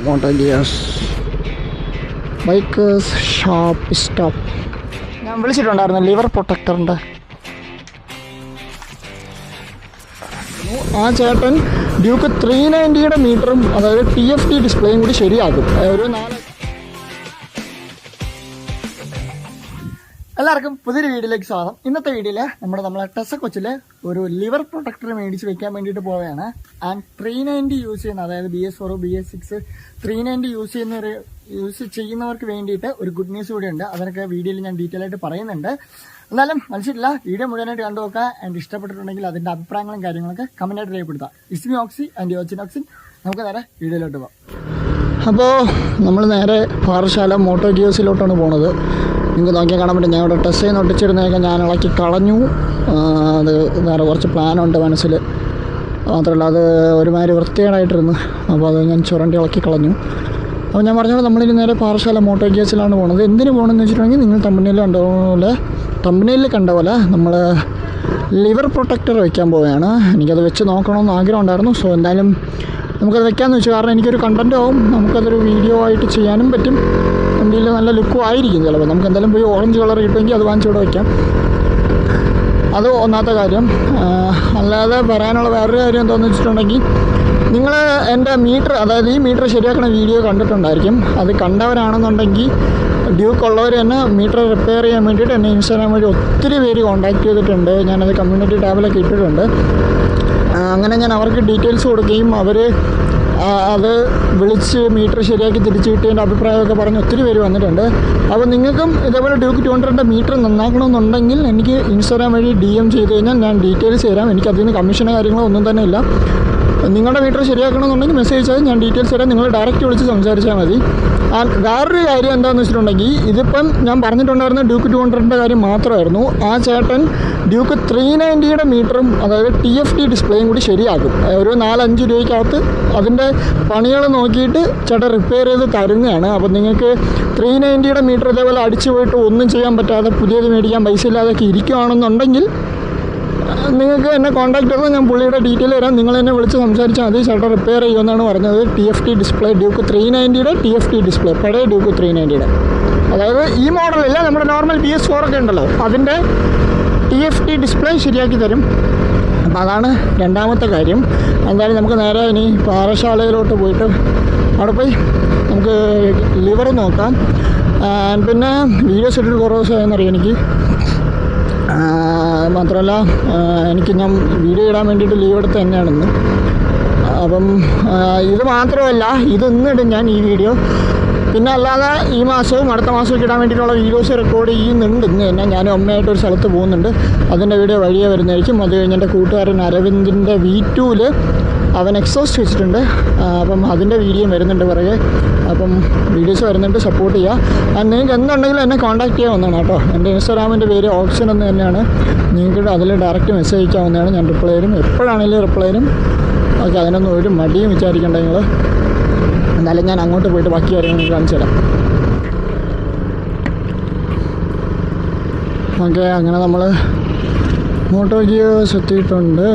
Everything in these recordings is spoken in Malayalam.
Motto gears bikers shop stop. ഞാൻ വിളിച്ചിട്ടുണ്ടായിരുന്നു ലിവർ പ്രൊട്ടക്ടറിൻ്റെ. ആ ചേട്ടൻ ഡ്യൂക്ക് 390 മീറ്ററും അതായത് TFT ഡിസ്പ്ലേയും കൂടി ശരിയാക്കും. ഒരു 4. എല്ലാവർക്കും പുതിയൊരു വീഡിയോയിലേക്ക് സ്വാഗതം. ഇന്നത്തെ വീഡിയോയിൽ നമ്മളെ ടെസ്സ കൊച്ചിൽ ഒരു ലിവർ പ്രൊട്ടക്ടർ മേടിച്ച് വെക്കാൻ വേണ്ടിയിട്ട് പോവുകയാണ്. ആൻഡ് 390 യൂസ് ചെയ്യുന്ന, അതായത് BS4 BS6 390 യൂസ് ചെയ്യുന്നവർക്ക് വേണ്ടിയിട്ട് ഒരു ഗുഡ് ന്യൂസ് കൂടി ഉണ്ട്. അതിനൊക്കെ വീഡിയോയിൽ ഞാൻ ഡീറ്റെയിൽ ആയിട്ട് പറയുന്നുണ്ട്. എന്നാലും മനസ്സിലില്ല, വീഡിയോ മുഴുവനായിട്ട് കണ്ടു നോക്കുക. ആൻഡ് ഇഷ്ടപ്പെട്ടിട്ടുണ്ടെങ്കിൽ അതിൻ്റെ അഭിപ്രായങ്ങളും കാര്യങ്ങളൊക്കെ കമൻറ്റായിട്ട് രേഖപ്പെടുത്താം. ഇസ്മി ഓക്സി ആൻഡ് യോച്ചിനോക്സിൻ. നമുക്ക് നേരെ വീഡിയോയിലോട്ട് പോകാം. അപ്പോൾ നമ്മൾ നേരെ പാറശാല മോട്ടോ ഗിയേഴ്സിലോട്ടാണ് പോണത്. നിങ്ങൾക്ക് നോക്കിയാൽ കാണാൻ പറ്റും, ഞാൻ ഇവിടെ ടെസ്റ്റ് ചെയ്യുന്ന ഒട്ടിച്ചിരുന്നതൊക്കെ ഞാൻ ഇളക്കി കളഞ്ഞു. അത് വേറെ കുറച്ച് പ്ലാനുണ്ട് മനസ്സിൽ. മാത്രമല്ല അത് ഒരുമാതിരി വൃത്തികേടായിട്ടിരുന്നു. അപ്പോൾ അത് ഞാൻ ചുരണ്ടി ഇളക്കി കളഞ്ഞു. അപ്പോൾ ഞാൻ പറഞ്ഞത് നമ്മളിനി നേരെ പാറശാല മോട്ടോ ഗിയേഴ്സിലാണ് പോകുന്നത്. എന്തിനു പോകണമെന്ന് വെച്ചിട്ടുണ്ടെങ്കിൽ നിങ്ങൾ തമ്പനയിൽ കണ്ട പോലെ നമ്മൾ ലിവർ പ്രൊട്ടക്ടർ വയ്ക്കാൻ പോവുകയാണ്. എനിക്കത് വെച്ച് നോക്കണമെന്ന് ആഗ്രഹം ഉണ്ടായിരുന്നു. സോ എന്തായാലും നമുക്കത് വെക്കാമെന്ന് വെച്ചു. കാരണം എനിക്കൊരു കണ്ടൻറ്റും ആവും, നമുക്കതൊരു വീഡിയോ ആയിട്ട് ചെയ്യാനും പറ്റും. വണ്ടിയിൽ നല്ല ലുക്കും ആയിരിക്കും. ചിലപ്പോൾ നമുക്ക് എന്തായാലും പോയി ഓറഞ്ച് കളർ കിട്ടുമെങ്കിൽ അത് വാങ്ങിച്ചിവിടെ വയ്ക്കാം. അത് ഒന്നാമത്തെ കാര്യം. അല്ലാതെ പറയാനുള്ള വേറൊരു കാര്യം എന്താണെന്ന് വെച്ചിട്ടുണ്ടെങ്കിൽ, നിങ്ങൾ എൻ്റെ മീറ്റർ, അതായത് ഈ മീറ്റർ ശരിയാക്കുന്ന വീഡിയോ കണ്ടിട്ടുണ്ടായിരിക്കും. അത് കണ്ടവരാണെന്നുണ്ടെങ്കിൽ ഡ്യൂക്ക് ഉള്ളവർ തന്നെ മീറ്റർ റിപ്പയർ ചെയ്യാൻ വേണ്ടിയിട്ട് എന്നെ ഇൻസ്റ്റാഗ്രാം വഴി ഒത്തിരി പേര് കോൺടാക്ട് ചെയ്തിട്ടുണ്ട്. ഞാനത് കമ്മ്യൂണിറ്റി ടാബിലൊക്കെ ഇട്ടിട്ടുണ്ട്. അങ്ങനെ ഞാൻ അവർക്ക് ഡീറ്റെയിൽസ് കൊടുക്കുകയും അവർ അത് വിളിച്ച് മീറ്റർ ശരിയാക്കി തിരിച്ചു കിട്ടിയതിൻ്റെ അഭിപ്രായമൊക്കെ പറഞ്ഞ് ഒത്തിരി പേര് വന്നിട്ടുണ്ട്. അപ്പോൾ നിങ്ങൾക്കും ഇതേപോലെ ഡ്യൂക്ക് 200 മീറ്റർ നന്നാക്കണമെന്നുണ്ടെങ്കിൽ എനിക്ക് ഇൻസ്റ്റാഗ്രാം വഴി DM ചെയ്ത് കഴിഞ്ഞാൽ ഞാൻ ഡീറ്റെയിൽസ് തരാം. എനിക്കതിൽ നിന്ന് കമ്മീഷനോ കാര്യങ്ങളോ ഒന്നും തന്നെ ഇല്ല. നിങ്ങളുടെ മീറ്റർ ശരിയാക്കണമെന്നുണ്ടെങ്കിൽ മെസ്സേജ് ചെയ്താൽ ഞാൻ ഡീറ്റെയിൽസ് തരാം. നിങ്ങൾ ഡയറക്റ്റ് വിളിച്ച് സംസാരിച്ചാൽ മതി. വേറൊരു കാര്യം എന്താണെന്ന് വെച്ചിട്ടുണ്ടെങ്കിൽ, ഇതിപ്പം ഞാൻ പറഞ്ഞിട്ടുണ്ടായിരുന്ന ഡ്യൂക്ക് 200 കാര്യം മാത്രമായിരുന്നു. ആ ചേട്ടൻ ഡ്യൂക്ക് 390 മീറ്ററും അതായത് TFT ഡിസ്പ്ലേയും കൂടി ശരിയാക്കും. ഒരു 4-5 രൂപയ്ക്കകത്ത് അതിൻ്റെ പണികൾ നോക്കിയിട്ട് ചേട്ടൻ റിപ്പയർ ചെയ്ത് തരുന്നതാണ്. അപ്പോൾ നിങ്ങൾക്ക് 390 മീറ്റർ ഇതേപോലെ അടിച്ചു പോയിട്ട് ഒന്നും ചെയ്യാൻ പറ്റാതെ പുതിയത് മേടിക്കാൻ പൈസ ഇല്ലാതൊക്കെ ഇരിക്കുകയാണെന്നുണ്ടെങ്കിൽ നിങ്ങൾക്ക് എന്നെ കോൺടാക്ട് ചെയ്താൽ ഞാൻ പുള്ളിയുടെ ഡീറ്റെയിൽ തരാം. നിങ്ങൾ എന്നെ വിളിച്ച് സംസാരിച്ചാൽ മതി. ചേട്ടൻ റിപ്പയർ ചെയ്യുമെന്നാണ് പറഞ്ഞത്. TFT display Duke 390 TFT display, പഴയ ഡ്യൂക്ക് 390, അതായത് ഈ മോഡലില്ല, നമ്മുടെ നോർമൽ BS4 ഒക്കെ ഉണ്ടല്ലോ, അതിൻ്റെ TFT ഡിസ്പ്ലേ ശരിയാക്കി തരും. അപ്പോൾ അതാണ് രണ്ടാമത്തെ കാര്യം. എന്തായാലും നമുക്ക് നേരെ ഇനി പാറശാലയിലോട്ട് പോയിട്ട് അവിടെ പോയി നമുക്ക് ലിവർ നോക്കാം. പിന്നെ വീഡിയോസ് ഇട്ടിട്ട് കുറേ ദിവസമായെന്നറിയാം എനിക്ക്. മാത്രമല്ല ഞാൻ വീഡിയോ ഇടാൻ വേണ്ടിയിട്ട് ലീവ് എടുത്ത് തന്നെയാണെന്ന്. അപ്പം ഇത് മാത്രമല്ല, ഇന്നിടും ഞാൻ ഈ വീഡിയോ. പിന്നെ അല്ലാതെ ഈ മാസവും അടുത്ത മാസവും ഇടാൻ വേണ്ടിയിട്ടുള്ള വീഡിയോസ് റെക്കോർഡ് ചെയ്യുന്നുണ്ട്. ഇന്ന് തന്നെ ഞാനും അമ്മയായിട്ടൊരു സ്ഥലത്ത് പോകുന്നുണ്ട്. അതിൻ്റെ വീഡിയോ വഴിയേ വരുന്നതായിരിക്കും. അത് കഴിഞ്ഞ് എൻ്റെ കൂട്ടുകാരൻ അരവിന്ദിൻ്റെ V2-ൽ അവൻ എക്സോസ്റ്റ് വെച്ചിട്ടുണ്ട്. അപ്പം അതിൻ്റെ വീഡിയോ വരുന്നുണ്ട് പിറകെ. അപ്പം വീഡിയോസ് വരുന്നുണ്ട്, സപ്പോർട്ട് ചെയ്യുക. നിങ്ങൾക്ക് എന്തുണ്ടെങ്കിലും എന്നെ കോൺടാക്ട് ചെയ്യാവുന്നതാണ് കേട്ടോ. എൻ്റെ ഇൻസ്റ്റാഗ്രാമിൻ്റെ പേര് ഓപ്ഷൻ എന്ന് തന്നെയാണ്. നിങ്ങൾക്ക് അതിൽ ഡയറക്റ്റ് മെസ്സേജ് അയക്കാവുന്നതാണ്. ഞാൻ റിപ്ലൈ തരും, എപ്പോഴാണെങ്കിലും റിപ്ലൈ തരും. ഓക്കെ, അതിനൊന്നും ഒരു മടിയും വിചാരിക്കേണ്ട നിങ്ങൾ. എന്നാലും ഞാൻ അങ്ങോട്ട് പോയിട്ട് ബാക്കി കാര്യങ്ങൾ കാണിച്ചു തരാം. ഓക്കെ, അങ്ങനെ നമ്മൾ മോട്ടോ ഗിയേഴ്സ് എത്തിയിട്ടുണ്ട്.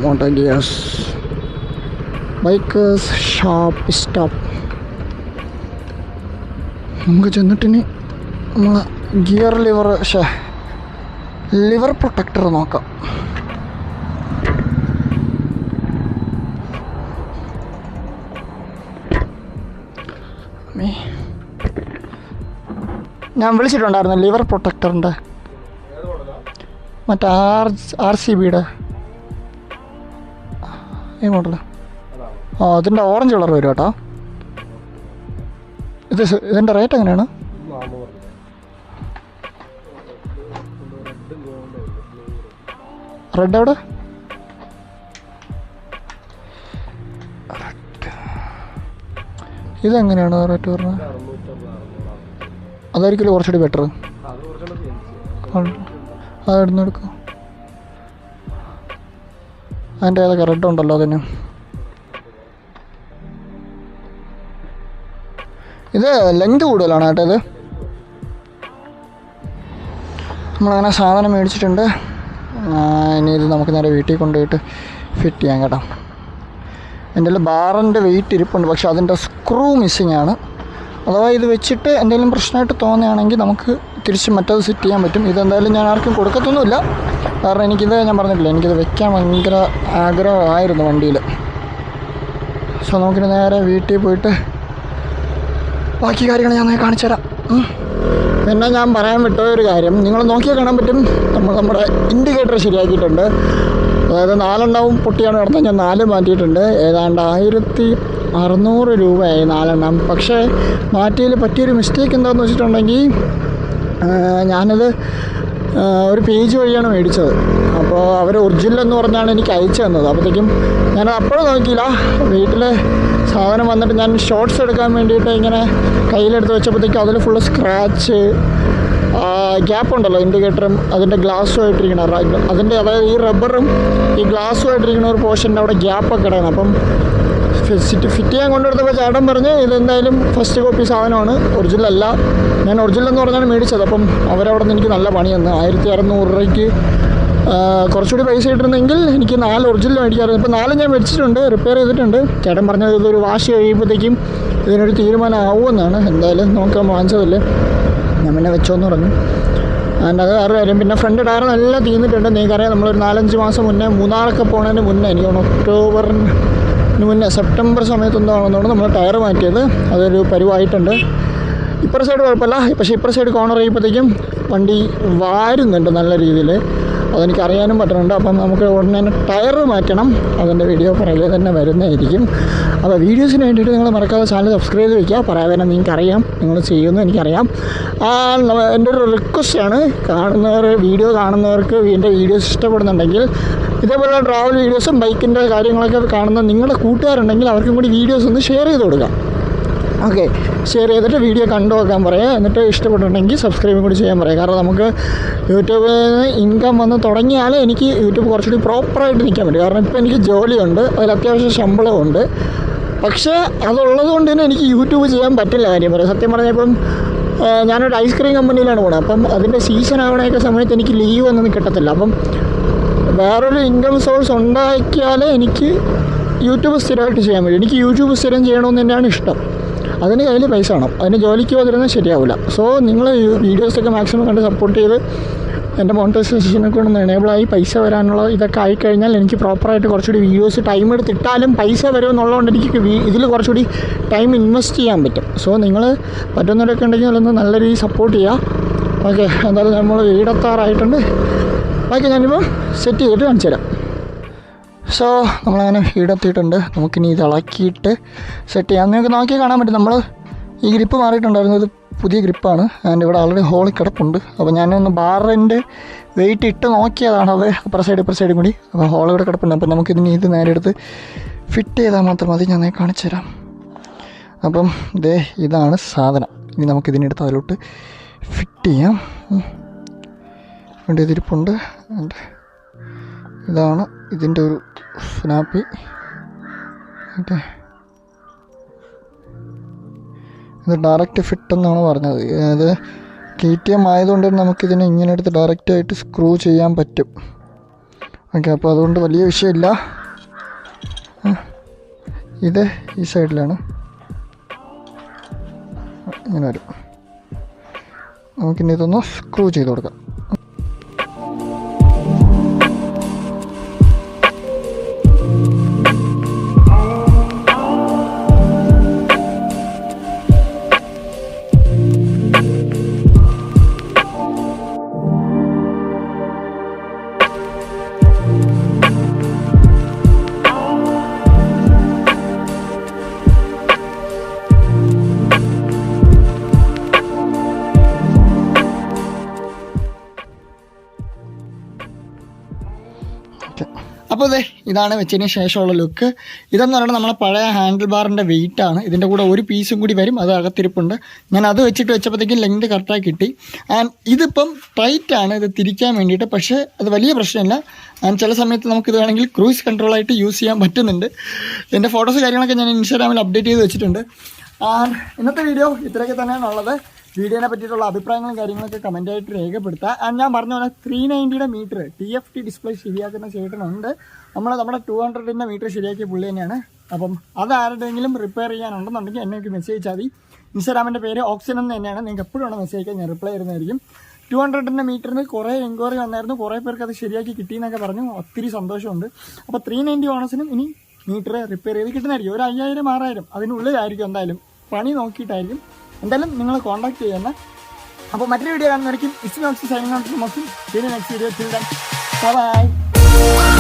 Moto gears bikers shop stop. നമുക്ക് ചെന്നിട്ടിനി നമ്മളെ ഗിയർ ലിവർ പ്രൊട്ടക്ടർ നോക്കാം. ഞാൻ വിളിച്ചിട്ടുണ്ടായിരുന്നു ലിവർ പ്രൊട്ടക്ടറിൻ്റെ, മറ്റേ RCBയുടെ ഈ മോഡൽ. അതിൻ്റെ ഓറഞ്ച് കളർ വരും കേട്ടോ. ഇതിൻ്റെ റേറ്റ് എങ്ങനെയാണ്? റെഡ് എവിടെ? ഇതെങ്ങനെയാണ് റേറ്റ് പറഞ്ഞത്? അതായിരിക്കും കുറച്ചുകൂടി ബെറ്റർ. അതെടുന്ന് എടുക്കും. അതിൻ്റെ ഏതൊക്കെ റെഡ് ഉണ്ടല്ലോ അതിന്. ഇത് ലെങ്ത് കൂടുതലാണ് കേട്ടോ. ഇത് നമ്മളങ്ങനെ സാധനം മേടിച്ചിട്ടുണ്ട്. ഇനി ഇത് നമുക്ക് നേരെ വീട്ടിൽ കൊണ്ടുപോയിട്ട് ഫിറ്റ് ചെയ്യാം കേട്ടോ. എൻ്റെ ബാറിൻ്റെ വെയിറ്റ് ഇരിപ്പുണ്ട്, പക്ഷെ അതിൻ്റെ സ്ക്രൂ മിസ്സിങ് ആണ്. അഥവാ ഇത് വെച്ചിട്ട് എന്തെങ്കിലും പ്രശ്നമായിട്ട് തോന്നുകയാണെങ്കിൽ നമുക്ക് തിരിച്ച് മറ്റത് സെറ്റ് ചെയ്യാൻ പറ്റും. ഇതെന്തായാലും ഞാൻ ആർക്കും കൊടുക്കത്തൊന്നുമില്ല, കാരണം എനിക്കിത് ഞാൻ പറഞ്ഞിട്ടില്ല, എനിക്കിത് വെക്കാൻ ഭയങ്കര ആഗ്രഹമായിരുന്നു വണ്ടിയിൽ. സോ നമുക്കിനി നേരെ വീട്ടിൽ പോയിട്ട് ബാക്കി കാര്യങ്ങൾ ഞാൻ കാണിച്ചു തരാം. പിന്നെ ഞാൻ പറയാൻ വിട്ടൊരു കാര്യം, നിങ്ങൾ നോക്കിയാൽ കാണാൻ പറ്റും, നമ്മുടെ ഇൻഡിക്കേറ്റർ ശരിയാക്കിയിട്ടുണ്ട്. അതായത് 4 എണ്ണവും പൊട്ടിയാണ് കിടന്നത്, ഞാൻ 4 മാറ്റിയിട്ടുണ്ട്. ഏതാണ്ട് 1600 രൂപയായി 4 എണ്ണം. പക്ഷേ മാറ്റിയതിൽ പറ്റിയൊരു മിസ്റ്റേക്ക് എന്താണെന്ന് വെച്ചിട്ടുണ്ടെങ്കിൽ, ഞാനത് ഒരു പേജ് വഴിയാണ് മേടിച്ചത്. അപ്പോൾ അവർ ഒറിജിനൽ എന്ന് പറഞ്ഞാണ് എനിക്ക് അയച്ചു തന്നത്. അപ്പോഴത്തേക്കും ഞാൻ അപ്പോഴും നോക്കിയില്ല, വീട്ടിൽ സാധനം വന്നിട്ട് ഞാൻ ഷോർട്സ് എടുക്കാൻ വേണ്ടിയിട്ട് ഇങ്ങനെ കയ്യിലെടുത്ത് വെച്ചപ്പോഴത്തേക്കും അതിൽ ഫുള്ള് സ്ക്രാച്ച്, ഗ്യാപ്പ് ഉണ്ടല്ലോ ഇൻഡിക്കേറ്ററും അതിൻ്റെ ഗ്ലാസ്സും ആയിട്ടിരിക്കണം, അതിൻ്റെ അതായത് ഈ റബ്ബറും ഈ ഗ്ലാസ്സും ആയിട്ടിരിക്കുന്ന ഒരു പോർഷൻ്റെ അവിടെ ഗ്യാപ്പൊക്കെ ഇടണം. അപ്പം ഫിറ്റ് ചെയ്യാൻ കൊണ്ടെടുത്തപ്പോൾ ചേട്ടൻ പറഞ്ഞ് ഇതെന്തായാലും ഫസ്റ്റ് കോപ്പി സാധനമാണ്, ഒറിജിനൽ അല്ല. ഞാൻ ഒറിജിനൽ എന്ന് പറഞ്ഞാണ് മേടിച്ചത്. അപ്പം അവരവിടെ നിന്ന് എനിക്ക് നല്ല പണി തന്നു. 1600 രൂപയ്ക്ക് കുറച്ചുകൂടി പൈസ ഇട്ടിരുന്നെങ്കിൽ എനിക്ക് 4 ഒറിജിനൽ മേടിക്കാറുണ്ട്. ഇപ്പോൾ 4 ഞാൻ മേടിച്ചിട്ടുണ്ട്, റിപ്പയർ ചെയ്തിട്ടുണ്ട്. ചേട്ടൻ പറഞ്ഞത് ഇതൊരു വാഷ് കഴിയുമ്പോഴത്തേക്കും ഇതിനൊരു തീരുമാനം ആവുമെന്നാണ്. എന്തായാലും നോക്കാൻ വാങ്ങിച്ചതല്ലേ, ഞാൻ പിന്നെ വെച്ചോന്ന് പറഞ്ഞു. അതിൻ്റെ അത് വേറെ കാര്യം. പിന്നെ ഫ്രണ്ട് ടയറും എല്ലാം തീർന്നിട്ടുണ്ട്. നിങ്ങൾക്കറിയാം, നമ്മളൊരു 4-5 മാസം മുന്നേ മൂന്നാറൊക്കെ പോകുന്നതിന് മുന്നേ, എനിക്ക് ഒക്ടോബറിന് മുന്നേ സെപ്റ്റംബർ സമയത്തൊന്നാണെന്നാണ് നമ്മൾ ടയർ മാറ്റിയത്. അതൊരു പരുവായിട്ടുണ്ട്. ഇപ്പുറ സൈഡ് കുഴപ്പമില്ല, പക്ഷേ ഇപ്പുറ സൈഡ് കോർണർ ചെയ്യുമ്പോഴത്തേക്കും വണ്ടി വാരുന്നുണ്ട് നല്ല രീതിയിൽ. അതെനിക്കറിയാനും പറ്റുന്നുണ്ട്. അപ്പം നമുക്ക് ഉടനെ തന്നെ ടയർ മാറ്റണം. അതിൻ്റെ വീഡിയോ പുറകെ തന്നെ വരുന്നതായിരിക്കും. അപ്പോൾ വീഡിയോസിന് വേണ്ടിയിട്ട് നിങ്ങൾ മറക്കാതെ ചാനൽ സബ്സ്ക്രൈബ് ചെയ്ത് വയ്ക്കുക. പറയാതെ നിങ്ങൾക്കറിയാം, നിങ്ങൾ ചെയ്യുമെന്ന് എനിക്കറിയാം. എൻ്റെ ഒരു റിക്വസ്റ്റാണ്, വീഡിയോ കാണുന്നവർക്ക് എൻ്റെ വീഡിയോസ് ഇഷ്ടപ്പെടുന്നുണ്ടെങ്കിൽ, ഇതേപോലെ ട്രാവൽ വീഡിയോസും ബൈക്കിൻ്റെ കാര്യങ്ങളൊക്കെ കാണുന്ന നിങ്ങളുടെ കൂട്ടുകാരുണ്ടെങ്കിൽ അവർക്കും കൂടി വീഡിയോസ് ഒന്ന് ഷെയർ ചെയ്ത് കൊടുക്കാം. ഓക്കെ, ഷെയർ ചെയ്തിട്ട് വീഡിയോ കണ്ടു നോക്കാൻ പറയുക. എന്നിട്ട് ഇഷ്ടപ്പെട്ടിട്ടുണ്ടെങ്കിൽ സബ്സ്ക്രൈബും കൂടി ചെയ്യാൻ പറയുക. കാരണം നമുക്ക് യൂട്യൂബിൽ നിന്ന് ഇൻകം വന്ന് തുടങ്ങിയാൽ എനിക്ക് യൂട്യൂബ് കുറച്ചുകൂടി പ്രോപ്പറായിട്ട് നിൽക്കാൻ പറ്റും. കാരണം ഇപ്പോൾ എനിക്ക് ജോലിയുണ്ട്, അതിൽ അത്യാവശ്യം ശമ്പളമുണ്ട്. പക്ഷേ അതുള്ളത് കൊണ്ട് തന്നെ എനിക്ക് യൂട്യൂബ് ചെയ്യാൻ പറ്റില്ല. കാര്യം പറയാം, സത്യം പറഞ്ഞാൽ ഇപ്പം ഞാനൊരു ഐസ്ക്രീം കമ്പനിയിലാണ് പോകുന്നത്. അപ്പം അതിൻ്റെ സീസൺ ആവണയൊക്കെ സമയത്ത് എനിക്ക് ലീവ് ഒന്നും കിട്ടത്തില്ല. അപ്പം വേറൊരു ഇൻകം സോഴ്സ് ഉണ്ടാക്കിയാലേ എനിക്ക് യൂട്യൂബ് സ്ഥിരമായിട്ട് ചെയ്യാൻ പറ്റും. എനിക്ക് യൂട്യൂബ് സ്ഥിരം ചെയ്യണമെന്ന് തന്നെയാണ് ഇഷ്ടം. അതിന് കയ്യിൽ പൈസ വേണം, അതിന് ജോലിക്ക് പോകാതിരുന്നാൽ ശരിയാവില്ല. സോ നിങ്ങൾ വീഡിയോസൊക്കെ മാക്സിമം കണ്ട് സപ്പോർട്ട് ചെയ്ത് എൻ്റെ മോണിറ്റൈസേഷനൊക്കെ ഒന്ന് എനേബിളായി പൈസ വരാനുള്ള ഇതൊക്കെ ആയിക്കഴിഞ്ഞാൽ എനിക്ക് പ്രോപ്പറായിട്ട് കുറച്ചുകൂടി വീഡിയോസ് ടൈം എടുത്തിട്ടാലും പൈസ വരുമെന്നുള്ളതുകൊണ്ട് എനിക്ക് ഇതിൽ കുറച്ചുകൂടി ടൈം ഇൻവെസ്റ്റ് ചെയ്യാൻ പറ്റും. സോ നിങ്ങൾ പറ്റുന്നവരൊക്കെ ഉണ്ടെങ്കിൽ അതൊന്ന് നല്ല രീതിയിൽ സപ്പോർട്ട് ചെയ്യുക. ഓക്കെ, എന്തായാലും നമ്മൾ വീടെത്താറായിട്ടുണ്ട്. ബാക്കി ഞാനിപ്പോൾ സെറ്റ് ചെയ്തിട്ട് കാണിച്ചു തരാം. സോ നമ്മളങ്ങനെ വീടെത്തിയിട്ടുണ്ട്. നമുക്കിനി ഇത് ഇളക്കിയിട്ട് സെറ്റ് ചെയ്യാം. നിങ്ങൾക്ക് നോക്കിയാൽ കാണാൻ പറ്റും, നമ്മൾ ഈ ഗ്രിപ്പ് മാറിയിട്ടുണ്ടായിരുന്നു, ഇത് പുതിയ ഗ്രിപ്പാണ്. അതിൻ്റെ ഇവിടെ ആൾറെഡി ഹോളിൽ കിടപ്പുണ്ട്. അപ്പോൾ ഞാനൊന്ന് ബാറിൻ്റെ വെയിറ്റ് ഇട്ട് നോക്കിയതാണ്, അത് ഇപ്പുറ സൈഡും കൂടി. അപ്പോൾ ഹോൾ ഇവിടെ കിടപ്പുണ്ട്. അപ്പോൾ നമുക്കിതിന് ഇത് നേരെ എടുത്ത് ഫിറ്റ് ചെയ്താൽ മാത്രം മതി. ഞാൻ കാണിച്ചു തരാം. അപ്പം ഇതാണ് സാധനം. ഇനി നമുക്കിതിനെടുത്ത് അതിലോട്ട് ഫിറ്റ് ചെയ്യാം. വേണ്ടി ഇതിരിപ്പുണ്ട്. ഇതാണ് ഇതിൻ്റെ ഒരു സ്നാപ്പി. ഓക്കെ, ഇത് ഡയറക്റ്റ് ഫിറ്റ് എന്നാണ് പറഞ്ഞത്. അത് KTM ആയതുകൊണ്ട് നമുക്കിതിനെ ഇങ്ങനെ എടുത്ത് ഡയറക്റ്റായിട്ട് സ്ക്രൂ ചെയ്യാൻ പറ്റും. ഓക്കെ, അപ്പോൾ അതുകൊണ്ട് വലിയ വിഷയമില്ല. ഇത് ഈ സൈഡിലാണ് ഇങ്ങനെ വരും. നമുക്കിനി ഇതൊന്ന് സ്ക്രൂ ചെയ്ത് കൊടുക്കാം. അപ്പോൾ ഇതാണ് വെച്ചതിന് ശേഷമുള്ള ലുക്ക്. ഇതെന്ന് പറയുന്നത് നമ്മളെ പഴയ ഹാൻഡിൽ ബാറിൻ്റെ വെയിറ്റാണ്. ഇതിൻ്റെ കൂടെ ഒരു പീസും കൂടി വരും, അത് അകത്തിരിപ്പുണ്ട്. ഞാൻ അത് വെച്ചപ്പോഴത്തേക്കും ലെങ്ത് കറക്റ്റായി കിട്ടി. ആൻഡ് ഇതിപ്പം ടൈറ്റാണ് ഇത് തിരിക്കാൻ വേണ്ടിയിട്ട്, പക്ഷേ അത് വലിയ പ്രശ്നമില്ല. ആൻഡ് ചില സമയത്ത് നമുക്കിത് വേണമെങ്കിൽ ക്രൂസ് കൺട്രോളായിട്ട് യൂസ് ചെയ്യാൻ പറ്റുന്നുണ്ട്. എൻ്റെ ഫോട്ടോസ് കാര്യങ്ങളൊക്കെ ഞാൻ ഇൻസ്റ്റാഗ്രാമിൽ അപ്ഡേറ്റ് ചെയ്ത് വെച്ചിട്ടുണ്ട്. ആൻഡ് ഇന്നത്തെ വീഡിയോ ഇത്രയൊക്കെ തന്നെയാണുള്ളത്. വീഡിയോനെ പറ്റിയിട്ടുള്ള അഭിപ്രായങ്ങളും കാര്യങ്ങളൊക്കെ കമൻറ്റായിട്ട് രേഖപ്പെടുത്തുക. ആൻഡ് ഞാൻ പറഞ്ഞ പോലെ 390 മീറ്റർ TFT ഡിസ്പ്ലേ ശരിയാക്കുന്ന ചേട്ടനുണ്ട്. നമ്മുടെ 200 മീറ്റർ ശരിയാക്കിയ പുള്ളി തന്നെയാണ്. അപ്പം അത് ആരുടെയെങ്കിലും റിപ്പയർ ചെയ്യാനുണ്ടെന്നുണ്ടെങ്കിൽ എന്നെ മെസ്സേജ് അയച്ചാൽ മതി. ഇൻസ്റ്റാഗ്രാമിൻ്റെ പേര് ഓക്സിജൻ എന്ന് തന്നെയാണ്. നിങ്ങൾക്ക് എപ്പോഴും വേണം മെസ്സേജ് അയക്കാൻ, ഞാൻ റിപ്ലൈ തരുന്നതായിരിക്കും. 200 മീറ്ററിന് കുറേ എൻക്വയറി വന്നായിരുന്നു, കുറേ പേർക്ക് അത് ശരിയാക്കി കിട്ടിയെന്നൊക്കെ പറഞ്ഞു. ഒത്തിരി സന്തോഷമുണ്ട്. അപ്പോൾ 390 ഓണേഴ്സിനും ഇനി മീറ്റർ റിപ്പയർ ചെയ്ത് കിട്ടുന്നതായിരിക്കും. ഒരു 5000 6000 അതിനുള്ളിലായിരിക്കും. എന്തായാലും പണി നോക്കിയിട്ടായിരിക്കും. എന്തായാലും നിങ്ങൾ കോൺടാക്ട് ചെയ്യുന്ന. അപ്പോൾ മറ്റൊരു വീഡിയോ കാണുന്നതായിരിക്കും. It's Noxy signing out from Oxygen. Next video. By.